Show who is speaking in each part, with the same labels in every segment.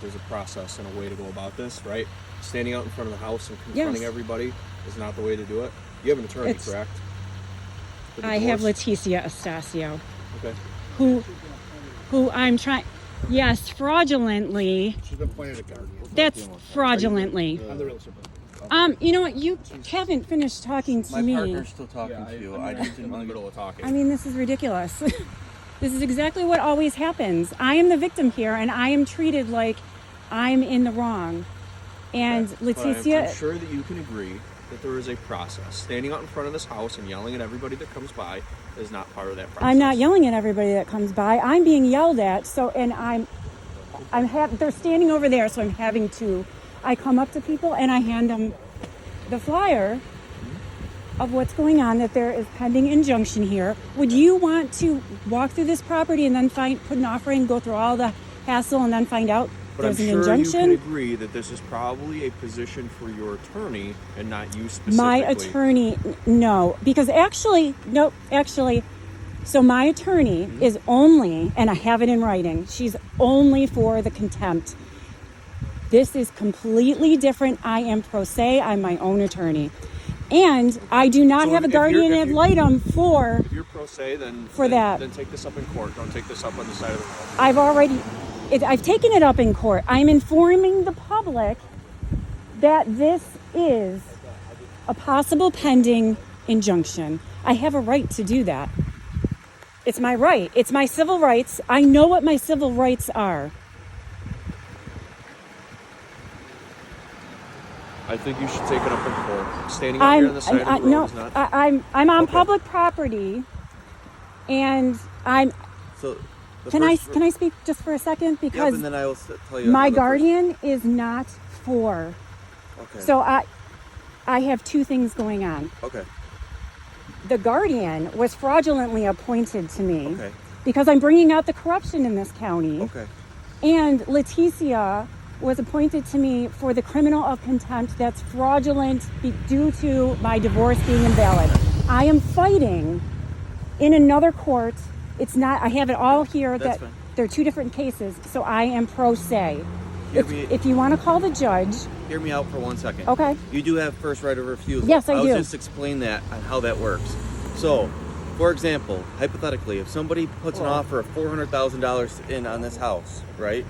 Speaker 1: there's a process and a way to go about this, right? Standing out in front of the house and confronting everybody is not the way to do it. You have an attorney, correct?
Speaker 2: I have Leticia Estacio.
Speaker 1: Okay.
Speaker 2: Who I'm trying. Yes, fraudulently.
Speaker 3: She's been appointed a guardian.
Speaker 2: That's fraudulently.
Speaker 3: I'm the real estate.
Speaker 2: You know what? You haven't finished talking to me.
Speaker 4: My partner's still talking to you. I just didn't
Speaker 1: in the
Speaker 4: want to
Speaker 1: middle of talking.
Speaker 2: I mean, this is ridiculous. This is exactly what always happens. I am the victim here, and I am treated like I'm in the wrong. And Leticia,
Speaker 1: I'm sure that you can agree that there is a process. Standing out in front of this house and yelling at everybody that comes by is not part of that process.
Speaker 2: I'm not yelling at everybody that comes by. I'm being yelled at. So, and they're standing over there, so I'm having to. I come up to people and I hand them the flyer of what's going on, that there is pending injunction here. Would you want to walk through this property and then put an offer in, go through all the hassle, and then find out
Speaker 1: But
Speaker 2: there's
Speaker 1: I'm
Speaker 2: an
Speaker 1: sure
Speaker 2: injunction?
Speaker 1: you can agree that this is probably a position for your attorney and not you specifically.
Speaker 2: My attorney, no, because actually, so my attorney is only, and I have it in writing, she's only for the contempt. This is completely different. I am pro se. I'm my own attorney. And I do not have a guardian ad litem for
Speaker 1: If you're pro se, then take this up in court. Don't take this up on the side of the road.
Speaker 2: I've taken it up in court. I'm informing the public that this is a possible pending injunction. I have a right to do that. It's my right. It's my civil rights. I know what my civil rights are.
Speaker 1: I think you should take it up in court. Standing out here on the side of the road is not...
Speaker 2: I'm on public property, and I'm...
Speaker 4: So
Speaker 2: Can I speak just for a second? Because
Speaker 4: and then I will tell you
Speaker 2: my guardian is not for.
Speaker 4: Okay.
Speaker 2: So I have two things going on.
Speaker 4: Okay.
Speaker 2: The guardian was fraudulently appointed to me
Speaker 4: Okay.
Speaker 2: because I'm bringing out the corruption in this county.
Speaker 4: Okay.
Speaker 2: And Leticia was appointed to me for the criminal of contempt that's fraudulent due to my divorce being invalid. I am fighting in another court. It's not, I have it all here.
Speaker 4: That's fine.
Speaker 2: They're two different cases. So I am pro se. If you want to call the judge.
Speaker 4: Hear me out for 1 second.
Speaker 2: Okay.
Speaker 4: You do have first right of refusal.
Speaker 2: Yes, I do.
Speaker 4: I'll just explain that and how that works. So, for example, hypothetically, if somebody puts an offer of $400,000 in on this house, right?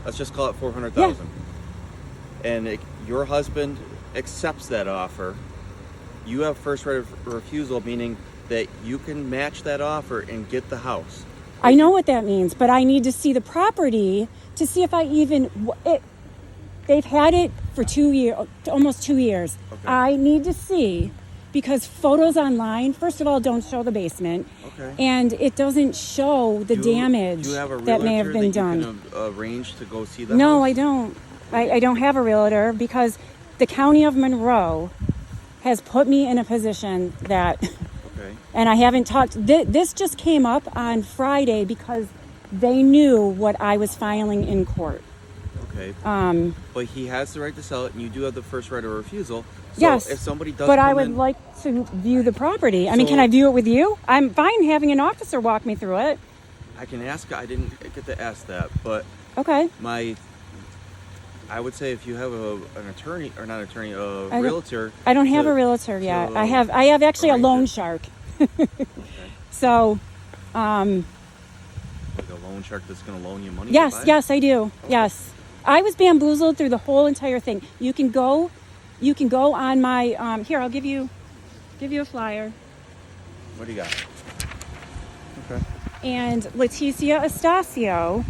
Speaker 4: Let's just call it $400,000. And your husband accepts that offer. You have first right of refusal, meaning that you can match that offer and get the house.
Speaker 2: I know what that means, but I need to see the property to see if I even... They've had it for 2 years, almost 2 years.
Speaker 4: Okay.
Speaker 2: I need to see, because photos online, first of all, don't show the basement.
Speaker 4: Okay.
Speaker 2: And it doesn't show the damage
Speaker 4: do you have a
Speaker 2: that may have
Speaker 4: realtor
Speaker 2: been
Speaker 4: that
Speaker 2: done.
Speaker 4: you can arrange to go see the
Speaker 2: No,
Speaker 4: house?
Speaker 2: I don't. I don't have a realtor because the county of Monroe has put me in a position that...
Speaker 4: Okay.
Speaker 2: And I haven't talked... This just came up on Friday because they knew what I was filing in court.
Speaker 4: Okay. But he has the right to sell it, and you do have the first right of refusal. So
Speaker 2: yes.
Speaker 4: If somebody does
Speaker 2: but
Speaker 4: come
Speaker 2: I would
Speaker 4: in,
Speaker 2: like to view the property. I mean, can I view it with you? I'm fine having an officer walk me through it.
Speaker 4: I can ask. I didn't get to ask that, but
Speaker 2: Okay.
Speaker 4: I would say if you have an attorney or not attorney, a realtor.
Speaker 2: I don't have a realtor yet. I have actually a loan shark.
Speaker 4: Okay.
Speaker 2: So,
Speaker 4: Like a loan shark that's going to loan you money.
Speaker 2: yes,
Speaker 4: to buy it?
Speaker 2: yes, I do. Okay. Yes, I was bamboozled through the whole entire thing. You can go on my here. I'll give you a flyer.
Speaker 4: What do you got? Okay.
Speaker 2: And Leticia Estacio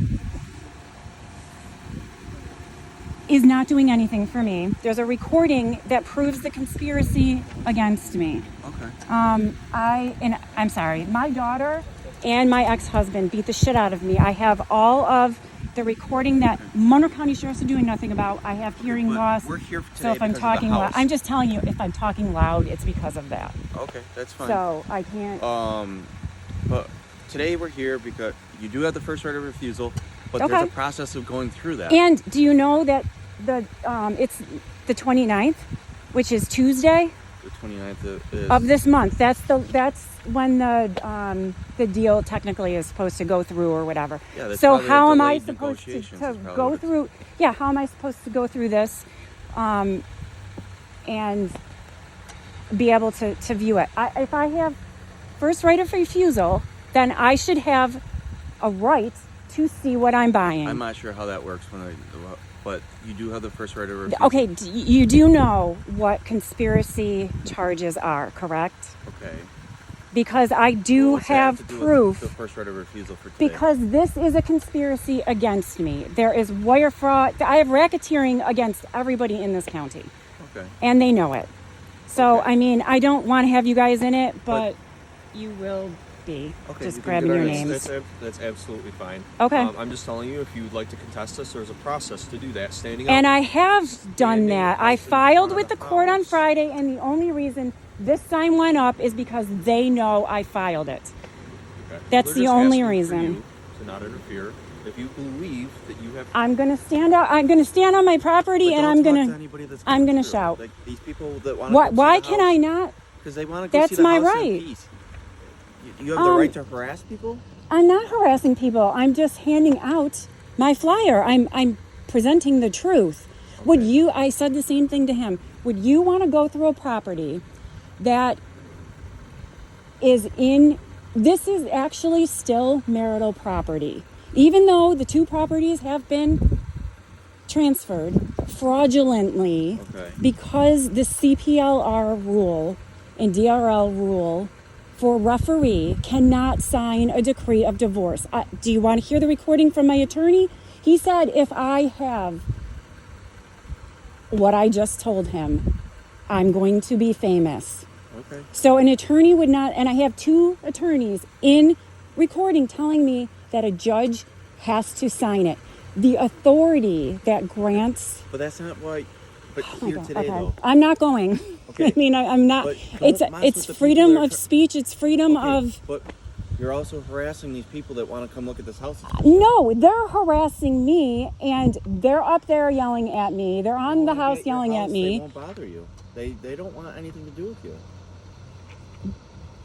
Speaker 2: is not doing anything for me. There's a recording that proves the conspiracy against me.
Speaker 4: Okay.
Speaker 2: I'm sorry, my daughter and my ex-husband beat the shit out of me. I have all of the recording that Monroe County Sheriffs are doing nothing about. I have hearing loss.
Speaker 4: We're here today
Speaker 2: so if I'm
Speaker 4: because of the
Speaker 2: talking loud,
Speaker 4: house.
Speaker 2: I'm just telling you, if I'm talking loud, it's because of that.
Speaker 4: Okay, that's fine.
Speaker 2: So I can't.
Speaker 4: But today we're here because you do have the first right of refusal, but
Speaker 2: Okay.
Speaker 4: there's a process of going through that.
Speaker 2: And do you know that it's the 29th, which is Tuesday?
Speaker 4: The 29th is...
Speaker 2: of this month. That's when the deal technically is supposed to go through or whatever.
Speaker 4: Yeah, that's
Speaker 2: so
Speaker 4: probably
Speaker 2: how
Speaker 4: a
Speaker 2: am I
Speaker 4: delayed
Speaker 2: supposed to
Speaker 4: negotiations is probably
Speaker 2: go
Speaker 4: what
Speaker 2: through? Yeah, how am I supposed to go through this and be able to view it? If I have first right of refusal, then I should have a right to see what I'm buying.
Speaker 4: I'm not sure how that works but you do have the first right of refusal.
Speaker 2: Okay, you do know what conspiracy charges are, correct?
Speaker 4: Okay.
Speaker 2: Because I do
Speaker 4: What's that
Speaker 2: have
Speaker 4: to do with
Speaker 2: proof.
Speaker 4: the first right of refusal for today.
Speaker 2: Because this is a conspiracy against me. There is wire fraud. I have racketeering against everybody in this county.
Speaker 4: Okay.
Speaker 2: And they know it. So,
Speaker 4: Okay.
Speaker 2: I mean, I don't want to have you guys in it, but you will be.
Speaker 4: Okay,
Speaker 2: Just
Speaker 4: you can
Speaker 2: grabbing
Speaker 4: get
Speaker 2: your
Speaker 4: our
Speaker 2: names.
Speaker 1: That's absolutely fine.
Speaker 2: Okay.
Speaker 1: I'm just telling you, if you'd like to contest this, there's a process to do that. Standing up.
Speaker 2: And I have done
Speaker 1: Standing
Speaker 2: that.
Speaker 1: up
Speaker 2: I
Speaker 1: in
Speaker 2: filed
Speaker 1: front
Speaker 2: with
Speaker 1: of
Speaker 2: the court on
Speaker 1: house.
Speaker 2: Friday, and the only reason this sign went up is because they know I filed it.
Speaker 1: Okay.
Speaker 2: That's
Speaker 1: They're
Speaker 2: the
Speaker 1: just
Speaker 2: only
Speaker 1: asking for
Speaker 2: reason.
Speaker 1: you to not interfere. If you believe that you have,
Speaker 2: I'm gonna stand out. I'm gonna stand on my property,
Speaker 4: But
Speaker 2: and
Speaker 4: don't
Speaker 2: I'm
Speaker 4: talk
Speaker 2: gonna.
Speaker 4: to anybody that's
Speaker 2: I'm
Speaker 4: coming
Speaker 2: gonna
Speaker 4: through.
Speaker 2: shout.
Speaker 4: Like these people that want to
Speaker 2: Why can I not?
Speaker 4: Because they want to go
Speaker 2: That's
Speaker 4: see the
Speaker 2: my
Speaker 4: house
Speaker 2: right.
Speaker 4: in peace. You have the right to harass people?
Speaker 2: I'm not harassing people. I'm just handing out my flyer. I'm presenting the truth. Would
Speaker 1: Okay.
Speaker 2: you? I said the same thing to him. Would you want to go through a property that is in? This is actually still marital property, even though the two properties have been transferred fraudulently
Speaker 4: Okay.
Speaker 2: because the CPLR rule and DRL rule for referee cannot sign a decree of divorce. Do you want to hear the recording from my attorney? He said if I have what I just told him, I'm going to be famous.
Speaker 4: Okay.
Speaker 2: So an attorney would not, and I have two attorneys in recording telling me that a judge has to sign it. The authority that grants.
Speaker 4: But that's not why. But
Speaker 2: Oh my
Speaker 4: here
Speaker 2: God,
Speaker 4: today,
Speaker 2: okay.
Speaker 4: though.
Speaker 2: I'm not going.
Speaker 4: Okay.
Speaker 2: I mean, I'm not.
Speaker 4: But
Speaker 2: It's
Speaker 4: don't mess with
Speaker 2: it's
Speaker 4: the
Speaker 2: freedom
Speaker 4: people that
Speaker 2: of
Speaker 4: are
Speaker 2: speech. It's freedom
Speaker 4: Okay,
Speaker 2: of.
Speaker 4: But you're also harassing these people that want to come look at this house.
Speaker 2: No, they're harassing me, and they're up there yelling at me. They're on the house
Speaker 4: Your
Speaker 2: yelling at
Speaker 4: They
Speaker 2: me.
Speaker 4: won't bother you. They don't want anything to do with you.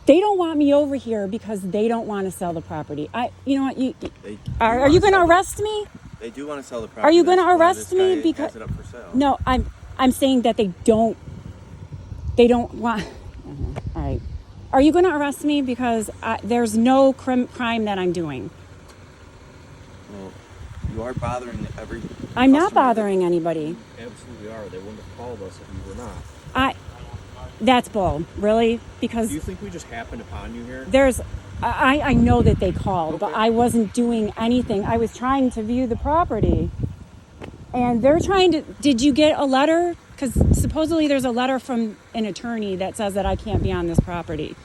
Speaker 2: They don't want me over here because they don't want to sell the property. You know what?
Speaker 4: They
Speaker 2: Are
Speaker 4: wanna
Speaker 2: you going to
Speaker 4: sell the-
Speaker 2: arrest me?
Speaker 4: They do want to sell the property.
Speaker 2: Are you going to
Speaker 4: That's why
Speaker 2: arrest
Speaker 4: this
Speaker 2: me
Speaker 4: guy
Speaker 2: because?
Speaker 4: has it up for sale.
Speaker 2: No, I'm saying that they don't. They don't want. All right. Are you going to arrest me because there's no crime that I'm doing?
Speaker 4: Well, you are bothering every.
Speaker 2: I'm not
Speaker 4: customer that-
Speaker 2: bothering anybody.
Speaker 1: absolutely are. They wouldn't have called us if you were not.
Speaker 2: That's bull, really, because
Speaker 1: Do you think we just happened upon you here?
Speaker 2: there's. I know that they called, but
Speaker 1: Okay.
Speaker 2: I wasn't doing anything. I was trying to view the property, and they're trying to. Did you get a letter? Because supposedly there's a letter from an attorney that says that I can't be on this property.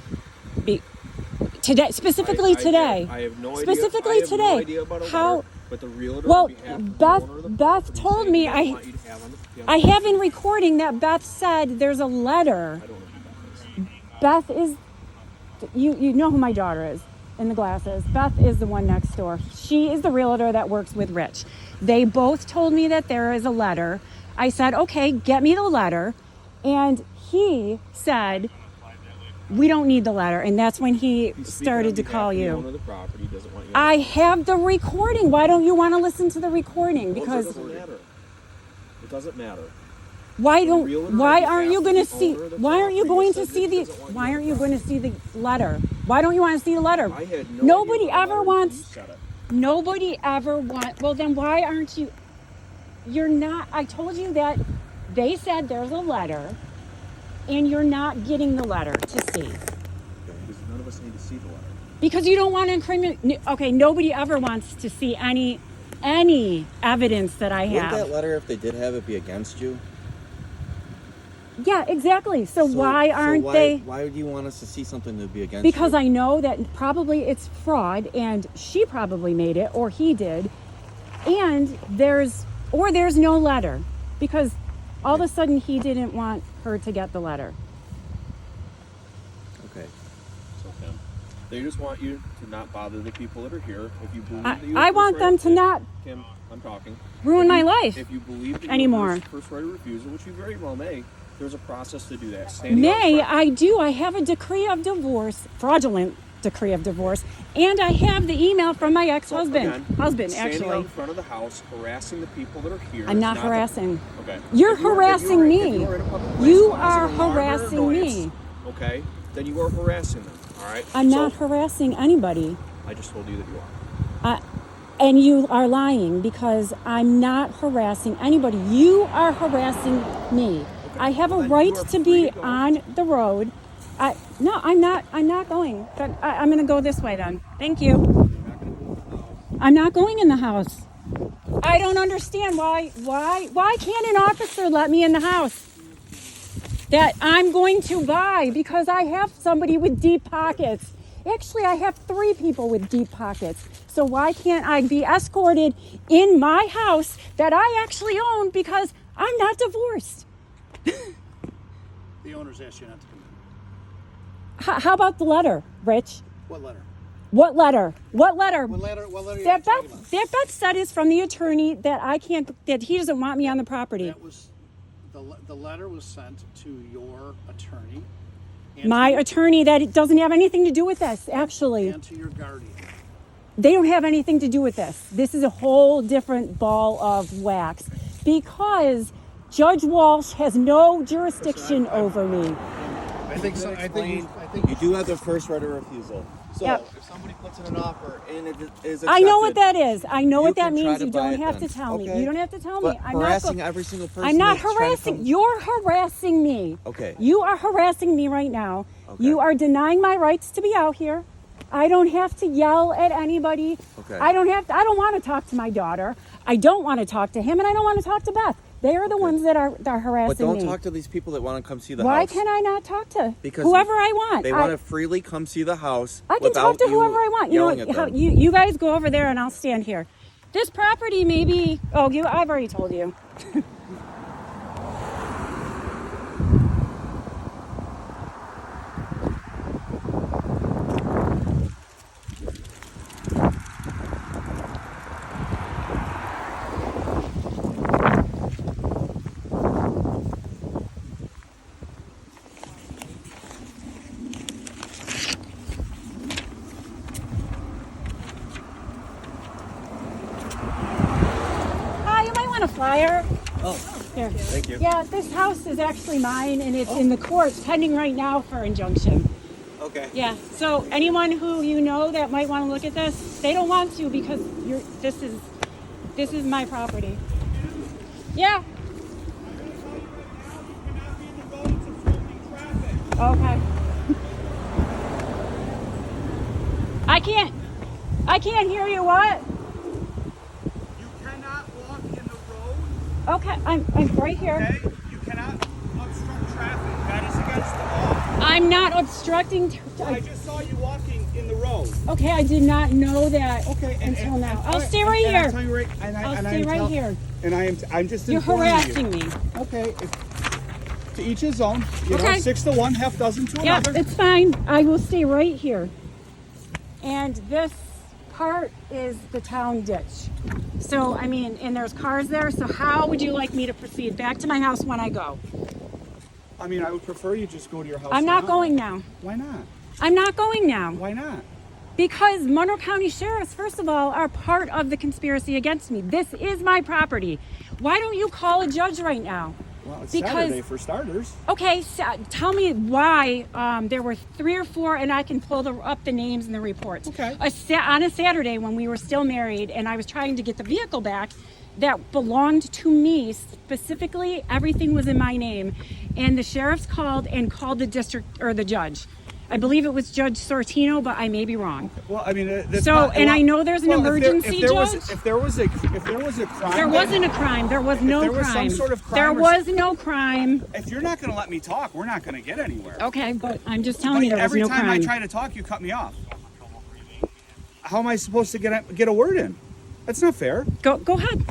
Speaker 2: Today, specifically today.
Speaker 1: I have no idea.
Speaker 2: Specifically
Speaker 1: I have
Speaker 2: today.
Speaker 1: No idea about a
Speaker 2: How?
Speaker 1: letter, but the realtor
Speaker 2: Well,
Speaker 1: on behalf of the
Speaker 2: Beth-
Speaker 1: owner of the
Speaker 2: Beth
Speaker 1: property
Speaker 2: told
Speaker 1: said
Speaker 2: me
Speaker 1: they
Speaker 2: I-
Speaker 1: want you to have on the-
Speaker 2: I have in recording that Beth said there's a letter.
Speaker 1: I don't know who Beth is.
Speaker 2: Beth is. You know who my daughter is in the glasses. Beth is the one next door. She is the realtor that works with Rich. They both told me that there is a letter. I said, okay, get me the letter. And he said, we don't need the letter. And that's when he
Speaker 1: He's speaking
Speaker 2: started
Speaker 1: on
Speaker 2: to
Speaker 1: behalf
Speaker 2: call
Speaker 1: of the
Speaker 2: you.
Speaker 1: owner of the property doesn't want you.
Speaker 2: I have the recording. Why don't you want to listen to the recording?
Speaker 1: Well,
Speaker 2: Because
Speaker 1: it doesn't matter. It doesn't matter.
Speaker 2: why
Speaker 1: realtor
Speaker 2: don't
Speaker 1: on
Speaker 2: why aren't you
Speaker 1: behalf
Speaker 2: going
Speaker 1: of
Speaker 2: to
Speaker 1: the
Speaker 2: see
Speaker 1: owner of the
Speaker 2: why aren't you
Speaker 1: property
Speaker 2: going to
Speaker 1: said
Speaker 2: see
Speaker 1: that he
Speaker 2: the
Speaker 1: doesn't want
Speaker 2: why
Speaker 1: you
Speaker 2: aren't
Speaker 1: on
Speaker 2: you
Speaker 1: the
Speaker 2: going to see the letter? Why don't you want to see the letter?
Speaker 1: I had no
Speaker 2: Nobody
Speaker 1: idea what
Speaker 2: ever
Speaker 1: letter you
Speaker 2: wants
Speaker 1: said it.
Speaker 2: nobody ever want well then why aren't you you're not I told you that they said there's a letter and you're not getting the letter to see.
Speaker 1: Because none of us need to see the letter.
Speaker 2: Because you don't want to incriminate. Okay, nobody ever wants to see any evidence that I
Speaker 4: Wouldn't
Speaker 2: have.
Speaker 4: that letter, if they did have it, be against you?
Speaker 2: Yeah, exactly. So why aren't they?
Speaker 4: Why would you want us to see something to be against
Speaker 2: Because
Speaker 4: you?
Speaker 2: I know that probably it's fraud, and she probably made it, or he did, and there's no letter because all of a sudden he didn't want her to get the letter.
Speaker 4: Okay.
Speaker 1: So Kim, they just want you to not bother the people that are here. If you believe that you
Speaker 2: I
Speaker 1: have
Speaker 2: want
Speaker 1: first right-
Speaker 2: them to not
Speaker 1: Kim, I'm talking.
Speaker 2: ruin
Speaker 1: If
Speaker 2: my
Speaker 1: you-
Speaker 2: life
Speaker 1: If you believe that you
Speaker 2: anymore.
Speaker 1: have first right of refusal, which you very well may, There's a process to do that. Standing out front-
Speaker 2: I do. I have a decree of divorce, fraudulent decree of divorce, and I have the email from my ex-husband.
Speaker 1: Again,
Speaker 2: Husband,
Speaker 1: standing out
Speaker 2: actually.
Speaker 1: in front of the house, harassing the people that are here.
Speaker 2: I'm
Speaker 1: is
Speaker 2: not
Speaker 1: the-
Speaker 2: harassing.
Speaker 1: Okay.
Speaker 2: You're
Speaker 1: If you were-
Speaker 2: harassing
Speaker 1: if
Speaker 2: me.
Speaker 1: you were in a public place
Speaker 2: You
Speaker 1: causing
Speaker 2: are
Speaker 1: alarm or
Speaker 2: harassing
Speaker 1: annoyance,
Speaker 2: me.
Speaker 1: Okay. Then you are harassing them. All right.
Speaker 2: I'm
Speaker 1: So,
Speaker 2: not harassing anybody.
Speaker 1: I just told you that you are.
Speaker 2: And you are lying because I'm not harassing anybody. You are harassing me. I have a
Speaker 1: Well, then
Speaker 2: right
Speaker 1: you are
Speaker 2: to
Speaker 1: free
Speaker 2: be
Speaker 1: to go.
Speaker 2: on the road. No, I'm not going. But I'm going to go this way then. Thank you.
Speaker 1: You're not going to go in the house.
Speaker 2: I'm not going in the house. I don't understand why can't an officer let me in the house that I'm going to buy because I have somebody with deep pockets. Actually, I have 3 people with deep pockets. So why can't I be escorted in my house that I actually own because I'm not divorced?
Speaker 3: The owners asked you not to come in.
Speaker 2: How about the letter, Rich?
Speaker 3: What letter?
Speaker 2: What letter? What letter?
Speaker 3: What letter are you
Speaker 2: That
Speaker 3: talking about?
Speaker 2: Beth said is from the attorney that that he doesn't want me on the property.
Speaker 3: That was the letter was sent to your attorney. And
Speaker 2: My
Speaker 3: to,
Speaker 2: attorney, that it doesn't have anything to do with this, actually.
Speaker 3: and to your guardian.
Speaker 2: They don't have anything to do with this. This is a whole different ball of wax because Judge Walsh has no jurisdiction over me.
Speaker 3: I think so. I think
Speaker 4: You do have the first right of refusal. So
Speaker 2: Yep.
Speaker 4: if somebody puts in an offer and it is accepted,
Speaker 2: I know what that is. I know
Speaker 4: you
Speaker 2: what that
Speaker 4: can try
Speaker 2: means.
Speaker 4: to
Speaker 2: You
Speaker 4: buy
Speaker 2: don't
Speaker 4: it
Speaker 2: have
Speaker 4: then.
Speaker 2: to tell me.
Speaker 4: Okay.
Speaker 2: You don't have to tell
Speaker 4: But
Speaker 2: me.
Speaker 4: harassing every single person.
Speaker 2: I'm not
Speaker 4: that's trying to
Speaker 2: harassing.
Speaker 4: come-
Speaker 2: You're harassing me.
Speaker 4: Okay.
Speaker 2: You are harassing me right now.
Speaker 4: Okay.
Speaker 2: You are denying my rights to be out here. I don't have to yell at anybody.
Speaker 4: Okay.
Speaker 2: I don't want to talk to my daughter. I don't want to talk to him, and I don't want to talk to Beth. They are the ones that are harassing
Speaker 4: But don't
Speaker 2: me.
Speaker 4: talk to these people that want to come see the
Speaker 2: Why
Speaker 4: house.
Speaker 2: can I not talk to
Speaker 4: Because
Speaker 2: whoever I want?
Speaker 4: They want to freely come see the house.
Speaker 2: I can talk
Speaker 4: without
Speaker 2: to whoever I want. You
Speaker 4: yelling
Speaker 2: know,
Speaker 4: at them.
Speaker 2: you guys go over there and I'll stand here. This property maybe. Oh, I've already told you. Hi, you might want a flyer.
Speaker 4: Oh,
Speaker 2: Here.
Speaker 4: thank you.
Speaker 2: Yeah, this house is actually mine, and it's in the courts pending right now for injunction.
Speaker 4: Okay.
Speaker 2: Yeah. So anyone who you know that might want to look at this, they don't want to because this is my property. Yeah. Okay. I can't hear you. What?
Speaker 5: You cannot walk in the road,
Speaker 2: Okay, I'm right here.
Speaker 5: okay? You cannot obstruct traffic. That is against the law.
Speaker 2: I'm not obstructing.
Speaker 5: I just saw you walking in the road.
Speaker 2: Okay, I did not know that until now. I'll stay right
Speaker 5: and I'll
Speaker 2: here.
Speaker 5: tell you right,
Speaker 2: I'll stay right here.
Speaker 5: And I'm just
Speaker 2: You're
Speaker 5: informing
Speaker 2: harassing me.
Speaker 5: you. Okay. To each his own. You know,
Speaker 2: Okay.
Speaker 5: 6 to 1, half dozen to
Speaker 2: Yeah,
Speaker 5: another.
Speaker 2: it's fine. I will stay right here. And this part is the town ditch. So, I mean, and there's cars there. So how would you like me to proceed? Back to my house when I go.
Speaker 5: I mean, I would prefer you just go to your house.
Speaker 2: I'm not
Speaker 5: now.
Speaker 2: going now.
Speaker 5: Why not?
Speaker 2: I'm not going now.
Speaker 5: Why not?
Speaker 2: Because Monroe County Sheriffs, first of all, are part of the conspiracy against me. This is my property. Why don't you call a judge right now?
Speaker 5: Well, it's
Speaker 2: Because-
Speaker 5: Saturday for starters.
Speaker 2: Okay, so tell me why there were 3 or 4, and I can pull up the names and the reports.
Speaker 5: Okay.
Speaker 2: On a Saturday when we were still married, and I was trying to get the vehicle back that belonged to me specifically, everything was in my name, and the sheriffs called the district or the judge. I believe it was Judge Sortino, but I may be wrong.
Speaker 5: Well, I mean, that's
Speaker 2: So,
Speaker 5: not,
Speaker 2: and I know there's an emergency, Judge.
Speaker 5: If there was a crime,
Speaker 2: There wasn't a crime. There was no
Speaker 5: there was some
Speaker 2: crime.
Speaker 5: sort of crime
Speaker 2: There
Speaker 5: or-
Speaker 2: was no crime.
Speaker 5: If you're not going to let me talk, we're not going to get anywhere.
Speaker 2: Okay, but I'm just telling you
Speaker 5: But
Speaker 2: there was
Speaker 5: every
Speaker 2: no
Speaker 5: time
Speaker 2: crime.
Speaker 5: I try to talk, you cut me off. How am I supposed to get a word in? That's not fair.
Speaker 2: Go ahead.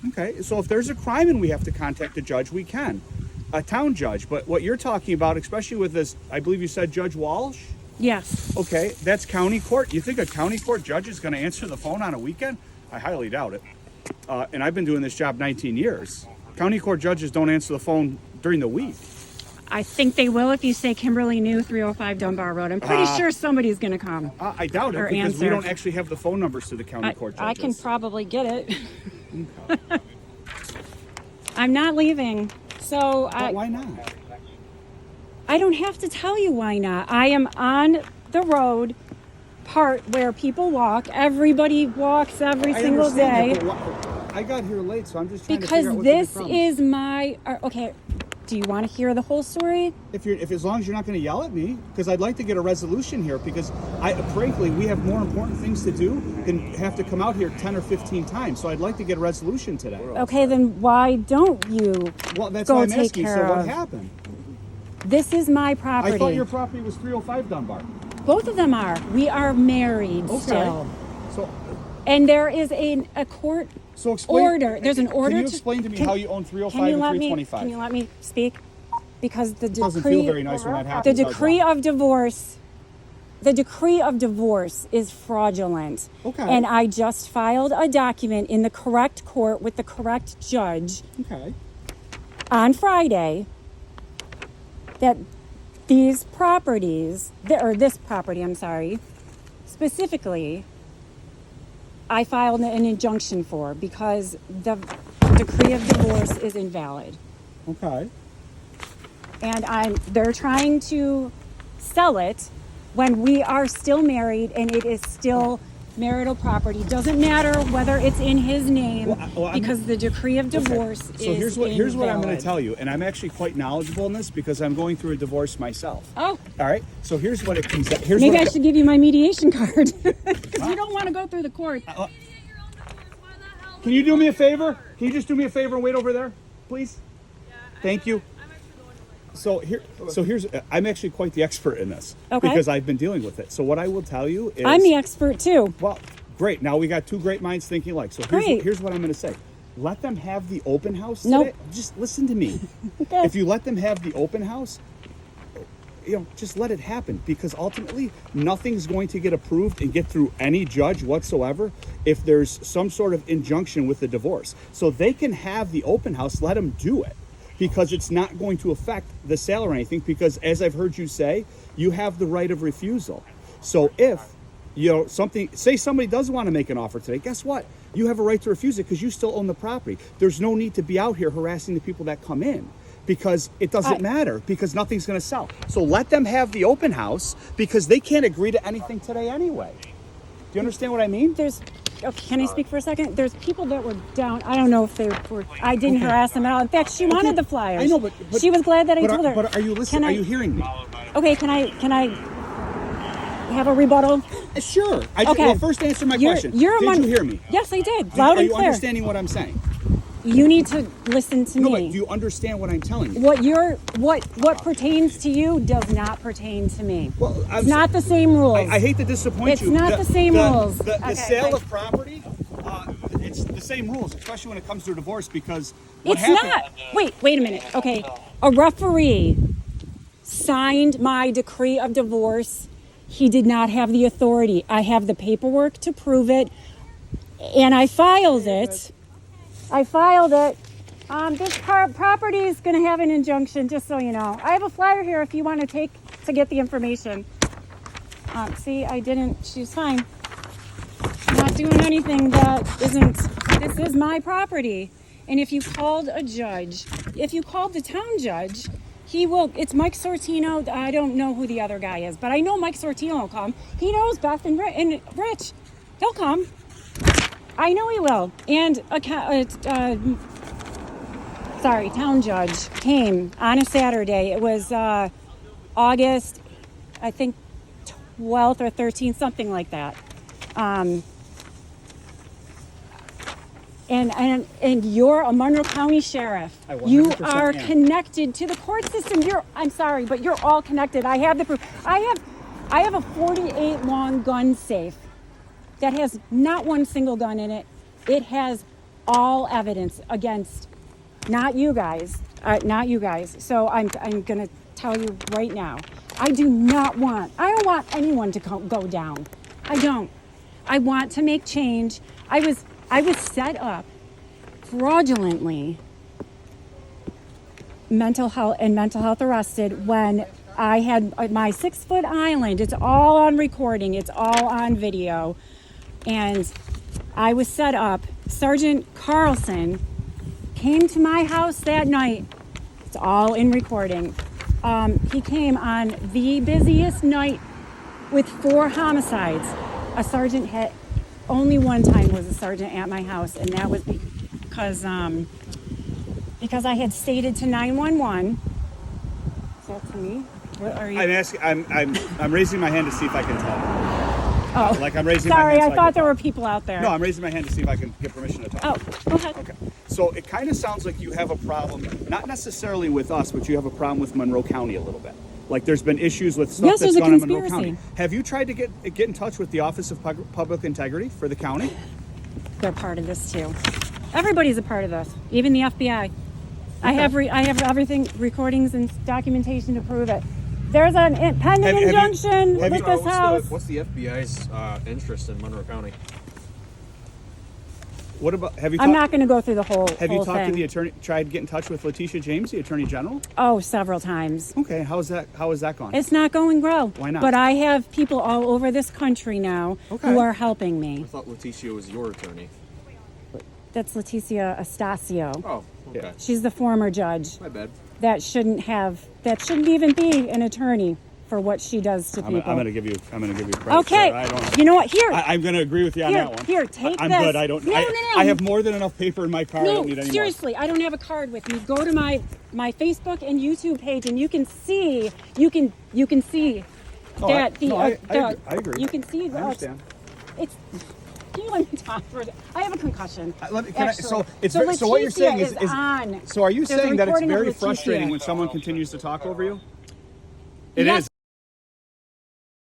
Speaker 5: Okay, so if there's a crime and we have to contact a judge, we can. A town judge. But what you're talking about, especially with this, I believe you said Judge Walsh?
Speaker 2: Yes.
Speaker 5: Okay, that's county court. You think a county court judge is going to answer the phone on a weekend? I highly doubt it. And I've been doing this job 19 years. County court judges don't answer the phone during the week.
Speaker 2: I think they will if you say Kimberly New, 305 Dunbar Road. I'm pretty sure somebody's going to come.
Speaker 5: I doubt it
Speaker 2: Or
Speaker 5: because we
Speaker 2: answer.
Speaker 5: don't actually have the phone numbers to the county court judges.
Speaker 2: I can probably get it. I'm not leaving. So
Speaker 5: But why not?
Speaker 2: I don't have to tell you why not. I am on the road part where people walk. Everybody walks every
Speaker 5: I
Speaker 2: single day.
Speaker 5: understand that, but I got here late, so I'm just trying to
Speaker 2: Because
Speaker 5: figure out what the
Speaker 2: this
Speaker 5: problem
Speaker 2: is my okay. Do you want to hear the whole story?
Speaker 5: If as long as you're not going to yell at me, because I'd like to get a resolution here, because frankly we have more important things to do than have to come out here 10 or 15 times. So I'd like to get a resolution today.
Speaker 2: Okay, then why don't you
Speaker 5: Well, that's
Speaker 2: go
Speaker 5: why I'm
Speaker 2: take
Speaker 5: asking.
Speaker 2: care
Speaker 5: So what
Speaker 2: of?
Speaker 5: happened?
Speaker 2: This is my property.
Speaker 5: I thought your property was 305 Dunbar.
Speaker 2: Both of them are. We are married still.
Speaker 5: So
Speaker 2: And there is a court
Speaker 5: explain.
Speaker 2: order. There's an order.
Speaker 5: Can you explain to me how you own 305
Speaker 2: can you
Speaker 5: and
Speaker 2: let
Speaker 5: 325?
Speaker 2: Can you let me speak? Because the decree
Speaker 5: Doesn't feel very nice when that happens.
Speaker 2: The decree of divorce. The decree of divorce is fraudulent.
Speaker 5: Okay.
Speaker 2: And I just filed a document in the correct court with the correct judge
Speaker 5: Okay.
Speaker 2: on Friday that these properties, or this property, I'm sorry, specifically, I filed an injunction for because the decree of divorce is invalid.
Speaker 5: Okay.
Speaker 2: And they're trying to sell it when we are still married and it is still marital property. Doesn't matter whether it's in his name because the decree of divorce is
Speaker 5: So here's what I'm going
Speaker 2: invalid.
Speaker 5: to tell you, and I'm actually quite knowledgeable in this because I'm going through a divorce myself.
Speaker 2: Oh,
Speaker 5: All right. So here's what it comes.
Speaker 2: maybe I should give you my mediation card because you don't want to go through the court.
Speaker 5: Can you do me a favor? Can you just do me a favor and wait over there, please? Thank you. So here's I'm actually quite the expert in this because I've been dealing with it. So what I will tell you is
Speaker 2: I'm the expert too.
Speaker 5: Well, great. Now we got two great minds thinking alike. So here's what I'm going to say. Let them have the open house today.
Speaker 2: Nope.
Speaker 5: Just listen to me.
Speaker 2: Okay.
Speaker 5: If you let them have the open house, just let it happen because ultimately nothing's going to get approved and get through any judge whatsoever if there's some sort of injunction with the divorce. So they can have the open house, let them do it because it's not going to affect the sale or anything because as I've heard you say, you have the right of refusal. So if say somebody does want to make an offer today, guess what? You have a right to refuse it because you still own the property. There's no need to be out here harassing the people that come in. Because it doesn't matter because nothing's going to sell. So let them have the open house because they can't agree to anything today anyway. Do you understand what I mean?
Speaker 2: Can I speak for a second? There's people that were down. I don't know if they were. I didn't harass them at all. In fact, she wanted the flyers.
Speaker 5: I know, but
Speaker 2: she was glad that I told her.
Speaker 5: But are you listening? Are you hearing me?
Speaker 2: Okay, can I have a rebuttal?
Speaker 5: Sure.
Speaker 2: Okay.
Speaker 5: Well, first answer my question. Did you hear me?
Speaker 2: Yes, I did. Loud
Speaker 5: Are
Speaker 2: and
Speaker 5: you
Speaker 2: clear.
Speaker 5: understanding what I'm saying?
Speaker 2: You need to listen to
Speaker 5: No,
Speaker 2: me.
Speaker 5: but do you understand what I'm telling you?
Speaker 2: What pertains to you does not pertain to me.
Speaker 5: Well,
Speaker 2: it's not the same rules.
Speaker 5: I hate to disappoint
Speaker 2: It's
Speaker 5: you.
Speaker 2: not the same rules.
Speaker 5: The sale of property, it's the same rules, especially when it comes to divorce because
Speaker 2: It's not. Wait a minute. Okay. A referee signed my decree of divorce. He did not have the authority. I have the paperwork to prove it. And I filed it. This property is going to have an injunction, just so you know. I have a flyer here if you want to get the information. See, I didn't. She's fine. I'm not doing anything that isn't. This is my property. And if you called a judge, if you called the town judge, he will. It's Mike Sortino. I don't know who the other guy is, but I know Mike Sortino will come. He knows Beth and Rich. They'll come. I know he will. And town judge came on a Saturday. It was August, I think 12th or 13th, something like that. And you're a Monroe County sheriff. You are connected to the court system. I'm sorry, but you're all connected. I have the proof. I have a 48 long gun safe that has not one single gun in it. It has all evidence against not you guys. So I'm gonna tell you right now. I don't want anyone to go down. I don't. I want to make change. I was set up fraudulently mental health arrested when I had my 6-foot island. It's all on recording. It's all on video. And I was set up. Sergeant Carlson came to my house that night. It's all in recording. He came on the busiest night with 4 homicides. A sergeant had only one time was a sergeant at my house, and that was because I had stated to 911. Is that to me? What are you?
Speaker 5: I'm asking. I'm raising my hand to see if I can talk.
Speaker 2: Oh,
Speaker 5: Like I'm raising
Speaker 2: sorry.
Speaker 5: my hand.
Speaker 2: I thought there were people out there.
Speaker 5: No, I'm raising my hand to see if I can get permission to talk.
Speaker 2: Oh, go ahead.
Speaker 5: Okay. So it kind of sounds like you have a problem, not necessarily with us, but you have a problem with Monroe County a little bit. Like there's been issues with stuff
Speaker 2: Yes,
Speaker 5: that's
Speaker 2: there's a
Speaker 5: gone on Monroe
Speaker 2: conspiracy.
Speaker 5: County. Have you tried to get in touch with the Office of Public Integrity for the county?
Speaker 2: They're part of this too. Everybody's a part of this, even the FBI. I have everything, recordings and documentation to prove it. There's a pending injunction with this house.
Speaker 1: What's the FBI's interest in Monroe County?
Speaker 5: What about have you?
Speaker 2: I'm not going to go through the whole.
Speaker 5: Have you
Speaker 2: whole
Speaker 5: talked
Speaker 2: thing.
Speaker 5: to the attorney? Tried to get in touch with Letitia James, the Attorney General?
Speaker 2: Oh, several times.
Speaker 5: Okay, how has that gone?
Speaker 2: It's not going well.
Speaker 5: Why not?
Speaker 2: But I have people all over this country now
Speaker 5: Okay.
Speaker 2: who are helping me.
Speaker 1: I thought Leticia was your attorney.
Speaker 2: That's Leticia Astacio.
Speaker 1: Oh, okay.
Speaker 5: Yeah.
Speaker 2: She's the former judge.
Speaker 1: My bad.
Speaker 2: That shouldn't even be an attorney for what she does to
Speaker 5: I'm
Speaker 2: people.
Speaker 5: gonna give you credit.
Speaker 2: Okay.
Speaker 5: Sir. I don't.
Speaker 2: You know what? Here.
Speaker 5: I'm gonna agree with you on
Speaker 2: Here,
Speaker 5: that one.
Speaker 2: here, take
Speaker 5: I'm
Speaker 2: this.
Speaker 5: good. I don't.
Speaker 2: No,
Speaker 5: I,
Speaker 2: no, no.
Speaker 5: I have more than enough paper in my car. I
Speaker 2: No,
Speaker 5: don't need any more.
Speaker 2: seriously, I don't have a card with me. Go to my Facebook and YouTube page, and you can see. You can see
Speaker 5: Oh,
Speaker 2: that
Speaker 5: I agree.
Speaker 2: You can see.
Speaker 5: I understand.
Speaker 2: It's. Can you let me talk for it? I have a concussion.
Speaker 5: So it's
Speaker 2: so
Speaker 5: so what you're saying
Speaker 2: Leticia
Speaker 5: is
Speaker 2: on.
Speaker 5: so are you
Speaker 2: There's a
Speaker 5: saying that it's
Speaker 2: recording of
Speaker 5: very
Speaker 2: Leticia.
Speaker 5: frustrating when someone continues to talk over you? It
Speaker 2: Yes,